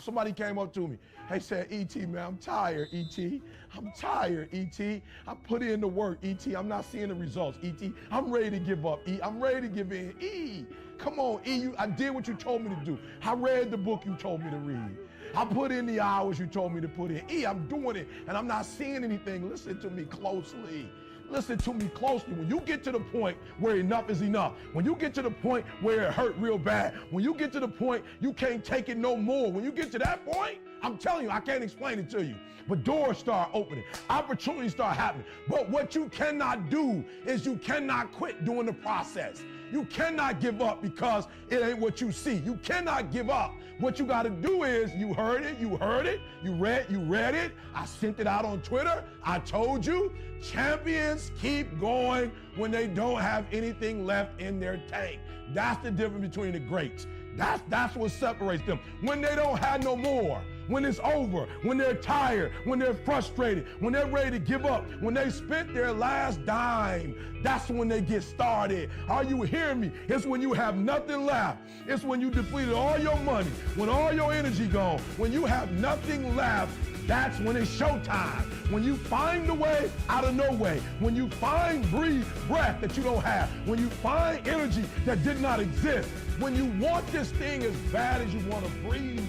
Somebody came up to me. They said, E.T., man, I'm tired, E.T. I'm tired, E.T. I put in the work, E.T. I'm not seeing the results, E.T. I'm ready to give up, E. I'm ready to give in. E, come on, E. I did what you told me to do. I read the book you told me to read. I put in the hours you told me to put in. E, I'm doing it, and I'm not seeing anything. Listen to me closely. Listen to me closely. When you get to the point where enough is enough, when you get to the point where it hurt real bad, when you get to the point you can't take it no more, when you get to that point, I'm telling you, I can't explain it to you, but doors start opening, opportunities start happening. But what you cannot do is you cannot quit doing the process. You cannot give up because it ain't what you see. You cannot give up. What you got to do is, you heard it, you read it. I sent it out on Twitter. I told you, champions keep going when they don't have anything left in their tank. That's the difference between the greats. That's what separates them. When they don't have no more, when it's over, when they're tired, when they're frustrated, when they're ready to give up, when they spent their last dime, that's when they get started. Are you hearing me? It's when you have nothing left. It's when you depleted all your money, when all your energy gone, when you have nothing left. That's when it's showtime. When you find a way out of no way. When you find breath that you don't have. When you find energy that did not exist. When you want this thing as bad as you want to breathe.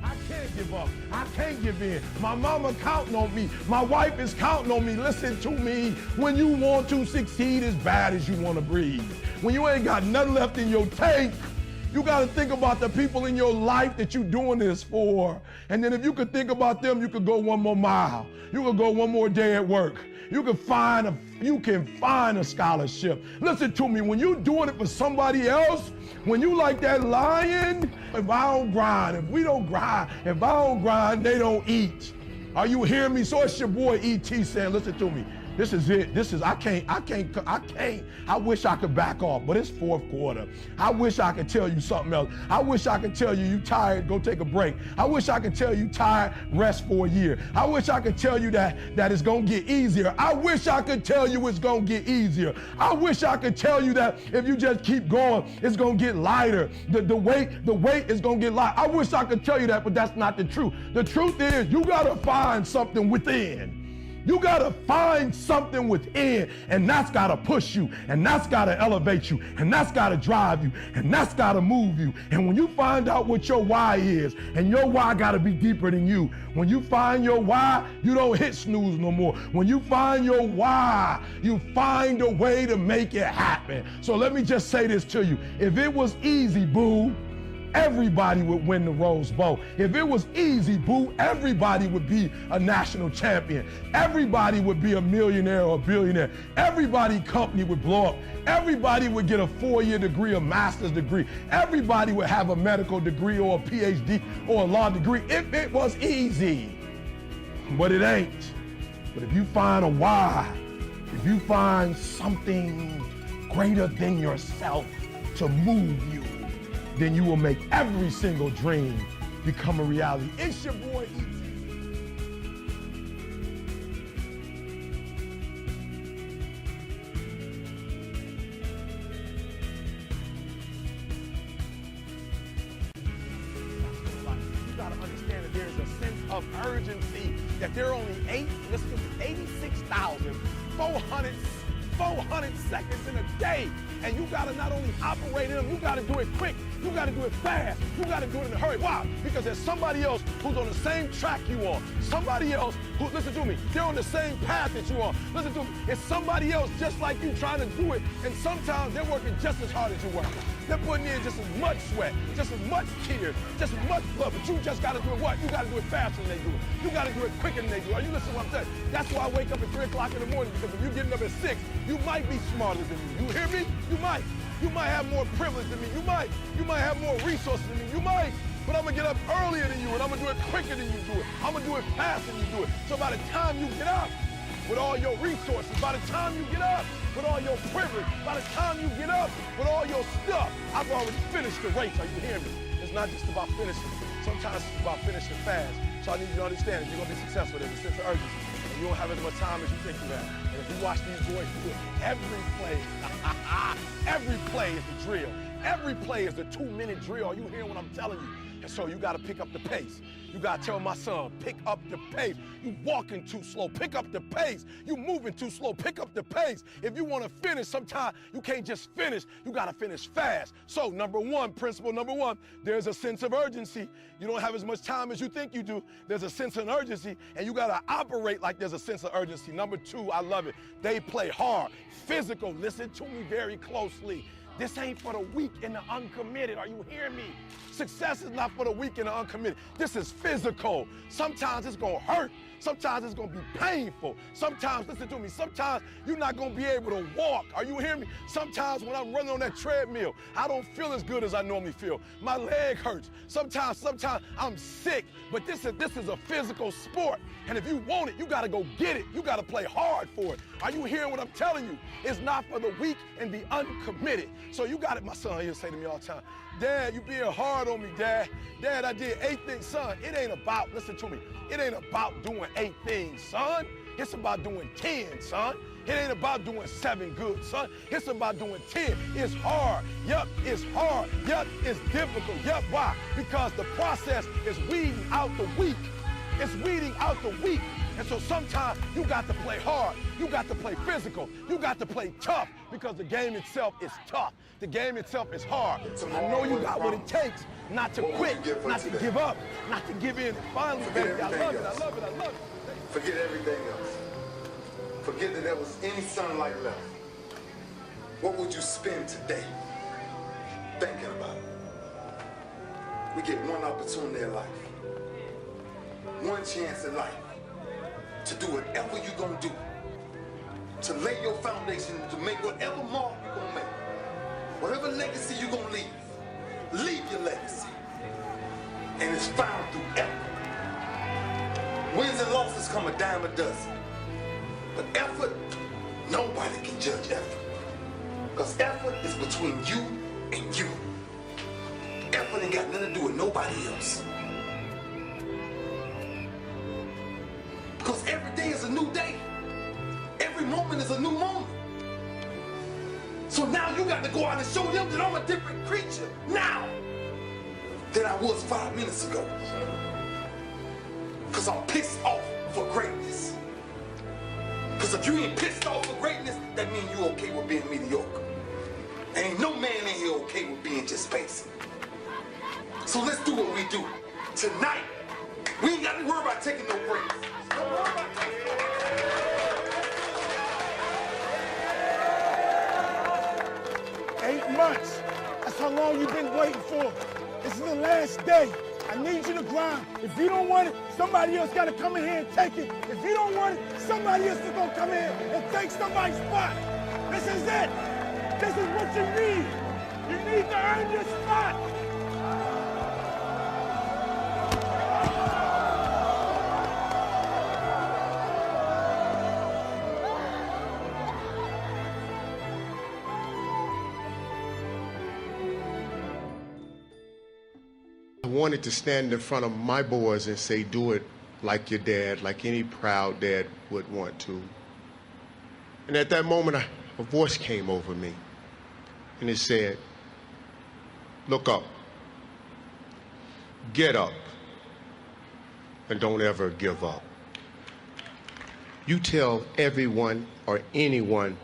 I can't give up. I can't give in. My mama counting on me. My wife is counting on me. Listen to me. When you want to succeed as bad as you want to breathe. When you ain't got nothing left in your tank, you got to think about the people in your life that you're doing this for. And then if you could think about them, you could go one more mile. You could go one more day at work. You can find a scholarship. Listen to me, when you're doing it for somebody else, when you like that lion, if I don't grind, if we don't grind, if I don't grind, they don't eat. Are you hearing me? So it's your boy E.T. saying, listen to me. This is it. I wish I could back off, but it's fourth quarter. I wish I could tell you something else. I wish I could tell you tired, go take a break. I wish I could tell you tired, rest for a year. I wish I could tell you that it's gonna get easier. I wish I could tell you it's gonna get easier. I wish I could tell you that if you just keep going, it's gonna get lighter. The weight is gonna get light. I wish I could tell you that, but that's not the truth. The truth is, you gotta find something within. You gotta find something within, and that's gotta push you, and that's gotta elevate you, and that's gotta drive you, and that's gotta move you. And when you find out what your why is, and your why gotta be deeper than you, when you find your why, you don't hit snooze no more. When you find your why, you find a way to make it happen. So let me just say this to you. If it was easy, boo, everybody would win the Rose Bowl. If it was easy, boo, everybody would be a national champion. Everybody would be a millionaire or a billionaire. Everybody's company would blow up. Everybody would get a 4-year degree, a master's degree. Everybody would have a medical degree or a PhD or a law degree if it was easy. But it ain't. But if you find a why, if you find something greater than yourself to move you, then you will make every single dream become a reality. It's your boy, E.T. You gotta understand that there's a sense of urgency, that there are only 86,400 seconds in a day. And you gotta not only operate in them, you gotta do it quick. You gotta do it fast. You gotta do it in a hurry. Why? Because there's somebody else who's on the same track you are. Somebody else who, listen to me, they're on the same path that you are. Listen to me, it's somebody else just like you trying to do it. And sometimes they're working just as hard as you work. They're putting in just as much sweat, just as much tears, just as much blood. But you just gotta do it what? You gotta do it faster than they do it. You gotta do it quicker than they do it. Are you listening to what I'm saying? That's why I wake up at 3 o'clock in the morning, because if you're getting up at 6, you might be smarter than me. You hear me? You might. You might have more privilege than me. You might have more resources than me. You might. But I'm gonna get up earlier than you, and I'm gonna do it quicker than you do it. I'm gonna do it faster than you do it. So by the time you get up with all your resources, by the time you get up with all your privilege, by the time you get up with all your stuff, I've already finished the race. Are you hearing me? It's not just about finishing. Sometimes it's about finishing fast. So I need you to understand, if you're gonna be successful, there's a sense of urgency. You don't have as much time as you think you have. And if you watch these boys do it, every play, every play is the drill. Every play is the 2-minute drill. Are you hearing what I'm telling you? And so you got to pick up the pace. You got to tell my son, pick up the pace. You walking too slow, pick up the pace. You moving too slow, pick up the pace. If you want to finish, sometimes you can't just finish. You got to finish fast. So principle number one, there's a sense of urgency. You don't have as much time as you think you do. There's a sense of urgency, and you got to operate like there's a sense of urgency. Number two, I love it. They play hard, physical. Listen to me very closely. This ain't for the weak and the uncommitted. Are you hearing me? Success is not for the weak and the uncommitted. This is physical. Sometimes it's gonna hurt. Sometimes it's gonna be painful. Sometimes, listen to me, sometimes you're not gonna be able to walk. Are you hearing me? Sometimes when I'm running on that treadmill, I don't feel as good as I normally feel. My leg hurts. Sometimes I'm sick, but this is a physical sport. And if you want it, you gotta go get it. You gotta play hard for it. Are you hearing what I'm telling you? It's not for the weak and the uncommitted. So you got it, my son here say to me all the time, Dad, you being hard on me, Dad. Dad, I did 8 things. Son, it ain't about, listen to me, it ain't about doing 8 things, son. It's about doing 10, son. It ain't about doing 7 good, son. It's about doing 10. It's hard. Yup, it's hard. Yup, it's difficult. Yup, why? Because the process is weeding out the weak. It's weeding out the weak. And so sometimes you got to play hard. You got to play physical. You got to play tough because the game itself is tough. The game itself is hard. I know you got what it takes not to quit, not to give up, not to give in. And finally, baby, I love it, I love it, I love it. Forget everything else. Forget that there was any sunlight left. What would you spend today thinking about? We get one opportunity in life, one chance in life to do whatever you're gonna do, to lay your foundation, to make whatever mark you're gonna make, whatever legacy you're gonna leave your legacy. And it's found through effort. Wins and losses come a dime a dozen. But effort, nobody can judge effort. Because effort is between you and you. Effort ain't got nothing to do with nobody else. Because every day is a new day. Every moment is a new moment. So now you got to go out and show them that I'm a different creature now than I was 5 minutes ago. Because I'm pissed off for greatness. Because if you ain't pissed off for greatness, that means you okay with being mediocre. Ain't no man in here okay with being just basic. So let's do what we do. Tonight, we ain't got to worry about taking no breaks. Don't worry about taking no breaks. 8 months. That's how long you've been waiting for. This is the last day. I need you to grind. If you don't want it, somebody else got to come in here and take it. If you don't want it, somebody else is going to come in and take somebody's spot. This is it. This is what you need. You need to earn your spot. I wanted to stand in front of my boys and say, do it like your dad, like any proud dad would want to. And at that moment, a voice came over me, and it said, look up, get up, and don't ever give up. You tell everyone or anyone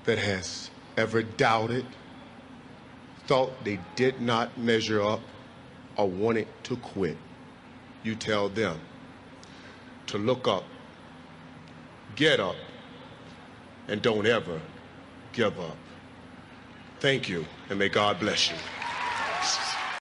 that has ever doubted, thought they did not measure up, or wanted to quit, you tell them to look up, get up, and don't ever give up. Thank you, and may God bless you.